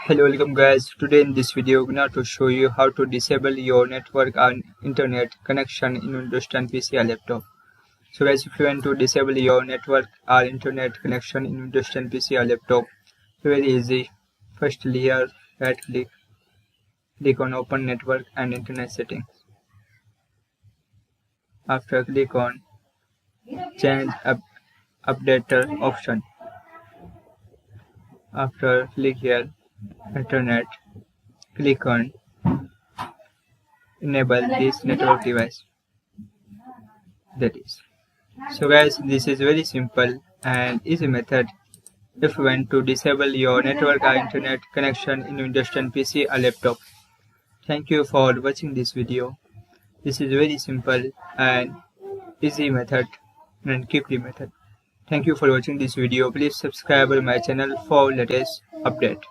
Hello, welcome guys. Today in this video, I'm going to show you how to disable your network and internet connection in Windows 10 PC or laptop. So guys, if you want to disable your network or internet connection in Windows 10 PC or laptop, very easy. Firstly here, right click on open network and internet settings. After click on change updater option. After click here internet, click on enable this network device. That is. So guys, this is very simple and easy method if you want to disable your network or internet connection in Windows 10 PC or laptop. Thank you for watching this video. This is very simple and easy method and quickly method. Thank you for watching this video. Please subscribe to my channel for latest update.